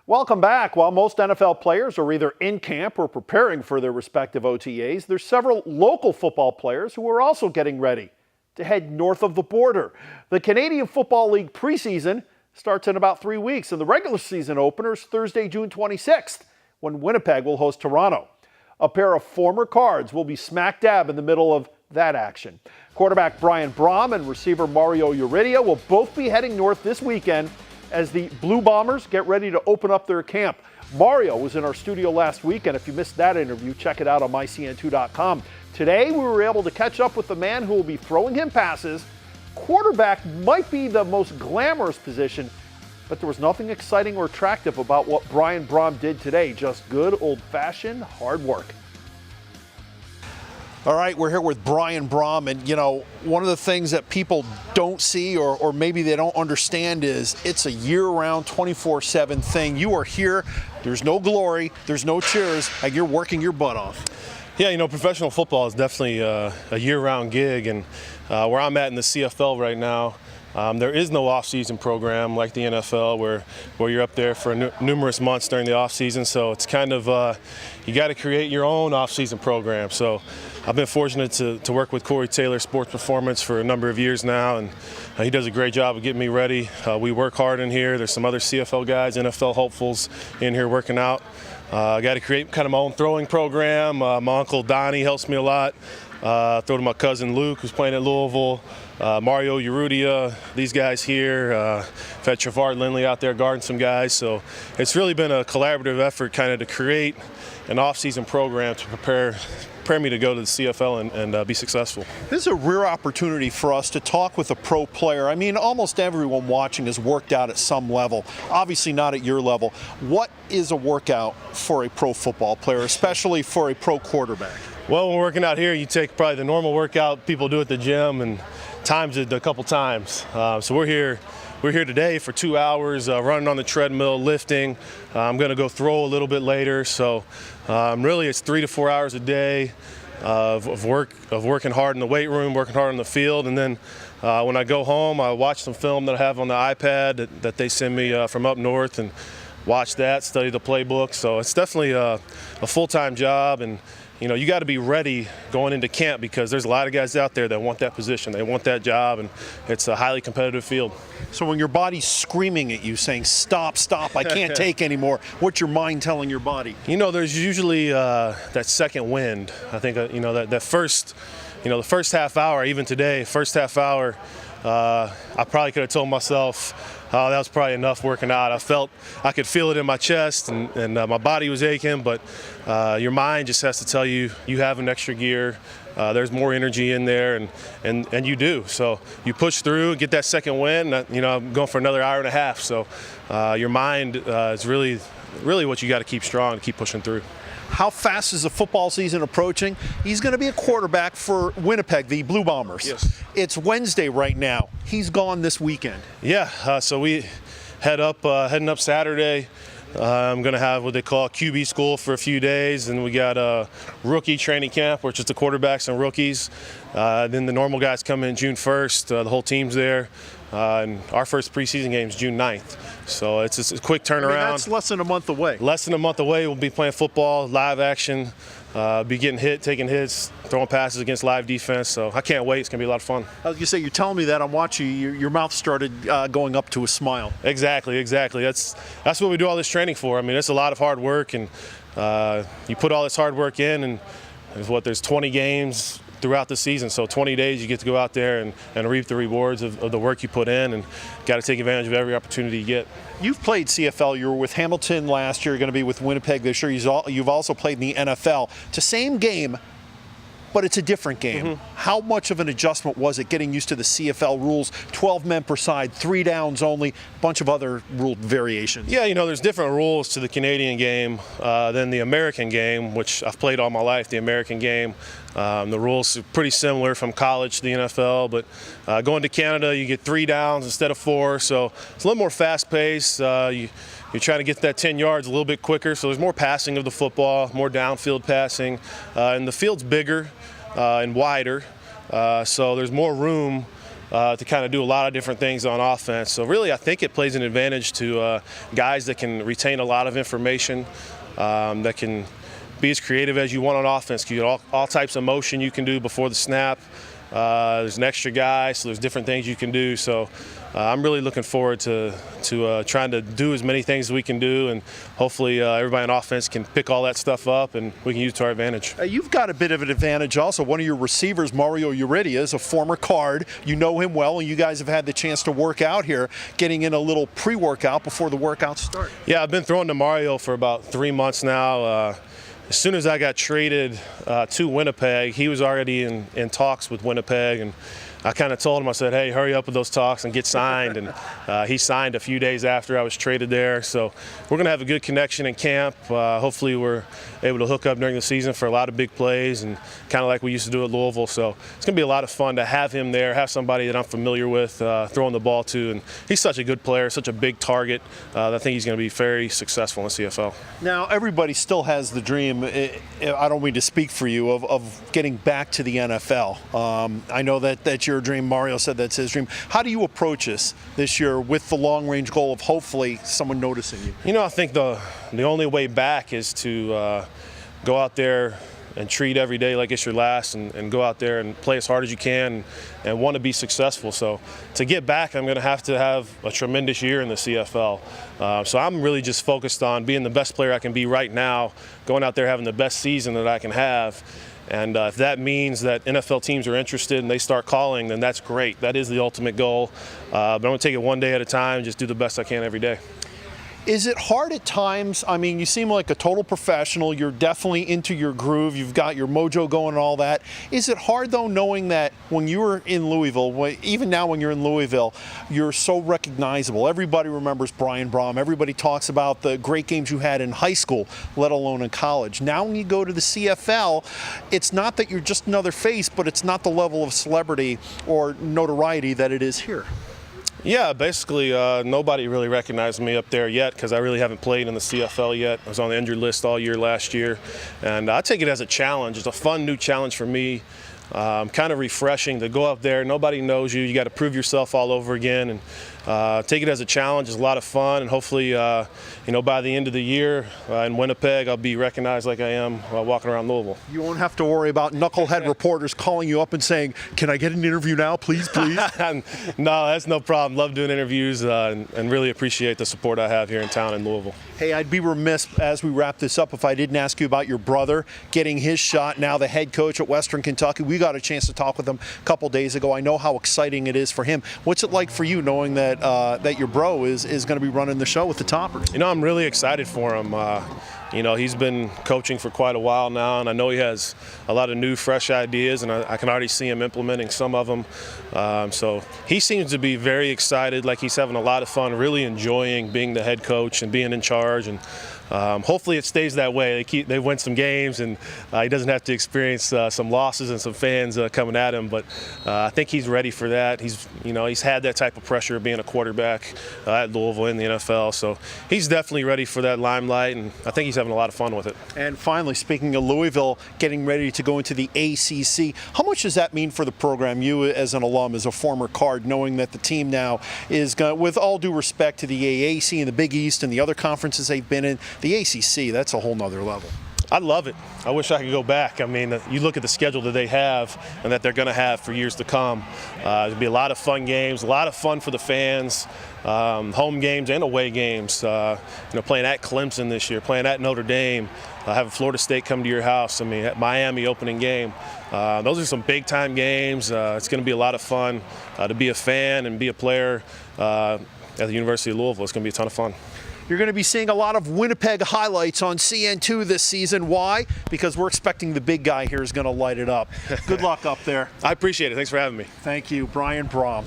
Welcome back. While most NFL players are either in camp or preparing for their respective OTAs, there's several local football players who are also getting ready to head north of the border. The Canadian Football League preseason starts in about 3 weeks, and the regular season opener is Thursday, June 26th, when Winnipeg will host Toronto. A pair of former Cards will be smack dab in the middle of that action. Quarterback Brian Brohm and receiver Mario Uridia will both be heading north this weekend as the Blue Bombers get ready to open up their camp. Mario was in our studio last week, and if you missed that interview, check it out on mycn2.com. Today, we were able to catch up with the man who will be throwing him passes. Quarterback might be the most glamorous position, but there was nothing exciting or attractive about what Brian Brohm did today. Just good, old-fashioned hard work. All right, we're here with Brian Brohm, and one of the things that people don't see or maybe they don't understand is it's a year-round, 24/7 thing. You are here, there's no glory, there's no cheers, and you're working your butt off. Yeah, professional football is definitely a year-round gig, and where I'm at in the CFL right now, there is no off-season program like the NFL where you're up there for numerous months during the off-season. So it's kind of, you got to create your own off-season program. So I've been fortunate to work with Corey Taylor Sports Performance for a number of years now, and he does a great job of getting me ready. We work hard in here. There's some other CFL guys, NFL hopefuls in here working out. I got to create kind of my own throwing program. My uncle Donnie helps me a lot. Throw to my cousin Luke, who's playing at Louisville. Mario Uridia, these guys here. I've had Trevard Lindley out there guarding some guys. So it's really been a collaborative effort kind of to create an off-season program to prepare me to go to the CFL and be successful. This is a rare opportunity for us to talk with a pro player. I mean, almost everyone watching has worked out at some level, obviously not at your level. What is a workout for a pro football player, especially for a pro quarterback? Well, when we're working out here, you take probably the normal workout people do at the gym and times it a couple times. So we're here today for 2 hours, running on the treadmill, lifting. I'm going to go throw a little bit later. So really it's 3 to 4 hours a day of working hard in the weight room, working hard on the field. And then when I go home, I watch some film that I have on the iPad that they send me from up north and watch that, study the playbook. So it's definitely a full-time job. And you got to be ready going into camp because there's a lot of guys out there that want that position. They want that job, and it's a highly competitive field. So when your body's screaming at you saying, stop, I can't take anymore, what's your mind telling your body? There's usually that second wind. I think, that first, the first half hour, even today, first half hour, I probably could have told myself, oh, that was probably enough working out. I could feel it in my chest and my body was aching, but your mind just has to tell you have an extra gear. There's more energy in there, and you do. So you push through, get that second win. I'm going for another hour and a half. So your mind is really what you got to keep strong to keep pushing through. How fast is the football season approaching? He's going to be a quarterback for Winnipeg, the Blue Bombers. Yes. It's Wednesday right now. He's gone this weekend. Yeah, so we heading up Saturday. I'm going to have what they call QB school for a few days, and we got a rookie training camp, which is the quarterbacks and rookies. Then the normal guys come in June 1st. The whole team's there. And our first preseason game is June 9th. So it's just a quick turnaround. That's less than a month away. Less than a month away. We'll be playing football, live action, be getting hit, taking hits, throwing passes against live defense. So I can't wait. It's going to be a lot of fun. I was going to say, you're telling me that I'm watching you. Your mouth started going up to a smile. Exactly. That's what we do all this training for. I mean, it's a lot of hard work, and you put all this hard work in, and there's 20 games throughout the season. So 20 days you get to go out there and reap the rewards of the work you put in, and got to take advantage of every opportunity you get. You've played CFL. You were with Hamilton last year. You're going to be with Winnipeg this year. You've also played in the NFL. It's the same game, but it's a different game. Mm-hmm. How much of an adjustment was it getting used to the CFL rules, 12 men per side, 3 downs only, a bunch of other rule variations? Yeah, there's different rules to the Canadian game than the American game, which I've played all my life, the American game. The rules are pretty similar from college to the NFL, but going to Canada, you get 3 downs instead of 4, so it's a little more fast-paced. You're trying to get that 10 yards a little bit quicker, so there's more passing of the football, more downfield passing, and the field's bigger and wider, so there's more room to kind of do a lot of different things on offense. So really, I think it plays an advantage to guys that can retain a lot of information, that can be as creative as you want on offense. You get all types of motion you can do before the snap. There's an extra guy, so there's different things you can do. So I'm really looking forward to trying to do as many things as we can do, and hopefully everybody on offense can pick all that stuff up and we can use it to our advantage. You've got a bit of an advantage also. One of your receivers, Mario Uridia, is a former Card. You know him well, and you guys have had the chance to work out here, getting in a little pre-workout before the workouts start. Yeah, I've been throwing to Mario for about 3 months now. As soon as I got traded to Winnipeg, he was already in talks with Winnipeg, and I kind of told him, I said, hey, hurry up with those talks and get signed. And he signed a few days after I was traded there. So we're going to have a good connection in camp. Hopefully we're able to hook up during the season for a lot of big plays, and kind of like we used to do at Louisville. So it's going to be a lot of fun to have him there, have somebody that I'm familiar with throwing the ball to. And he's such a good player, such a big target. I think he's going to be very successful in the CFL. Now, everybody still has the dream, I don't mean to speak for you, of getting back to the NFL. I know that's your dream. Mario said that's his dream. How do you approach this year with the long-range goal of hopefully someone noticing you? You know, I think the only way back is to go out there and treat every day like it's your last, and go out there and play as hard as you can and want to be successful. So to get back, I'm going to have a tremendous year in the CFL. So I'm really just focused on being the best player I can be right now, going out there having the best season that I can have. And if that means that NFL teams are interested and they start calling, then that's great. That is the ultimate goal. But I'm going to take it one day at a time, just do the best I can every day. Is it hard at times? I mean, you seem like a total professional. You're definitely into your groove. You've got your mojo going and all that. Is it hard, though, knowing that when you were in Louisville, even now when you're in Louisville, you're so recognizable? Everybody remembers Brian Brohm. Everybody talks about the great games you had in high school, let alone in college. Now when you go to the CFL, it's not that you're just another face, but it's not the level of celebrity or notoriety that it is here. Yeah, basically nobody really recognized me up there yet because I really haven't played in the CFL yet. I was on the injured list all year last year, and I take it as a challenge. It's a fun new challenge for me. Kind of refreshing to go up there. Nobody knows you. You got to prove yourself all over again, and take it as a challenge. It's a lot of fun, and hopefully, by the end of the year in Winnipeg, I'll be recognized like I am walking around Louisville. You won't have to worry about knucklehead reporters calling you up and saying, "Can I get an interview now, please, please?" No, that's no problem. Love doing interviews, and really appreciate the support I have here in town in Louisville. Hey, I'd be remiss as we wrap this up if I didn't ask you about your brother getting his shot, now the head coach at Western Kentucky. We got a chance to talk with him a couple days ago. I know how exciting it is for him. What's it like for you knowing that that your bro is going to be running the show with the Toppers? You know, I'm really excited for him. He's been coaching for quite a while now, and I know he has a lot of new, fresh ideas, and I can already see him implementing some of them. So he seems to be very excited, like he's having a lot of fun, really enjoying being the head coach and being in charge. And hopefully it stays that way. They win some games, and he doesn't have to experience some losses and some fans coming at him. But I think he's ready for that. He's had that type of pressure of being a quarterback at Louisville in the NFL. So he's definitely ready for that limelight, and I think he's having a lot of fun with it. And finally, speaking of Louisville getting ready to go into the ACC, how much does that mean for the program, you as an alum, as a former Card, knowing that the team now is going, with all due respect to the AAC and the Big East and the other conferences they've been in, the ACC, that's a whole nother level. I love it. I wish I could go back. I mean, you look at the schedule that they have and that they're going to have for years to come. There'll be a lot of fun games, a lot of fun for the fans, home games and away games. Playing at Clemson this year, playing at Notre Dame, having Florida State come to your house. I mean, at Miami opening game. Those are some big-time games. It's going to be a lot of fun to be a fan and be a player at the University of Louisville. It's going to be a ton of fun. You're going to be seeing a lot of Winnipeg highlights on CN2 this season. Why? Because we're expecting the big guy here is going to light it up. Good luck up there. I appreciate it. Thanks for having me. Thank you, Brian Brohm.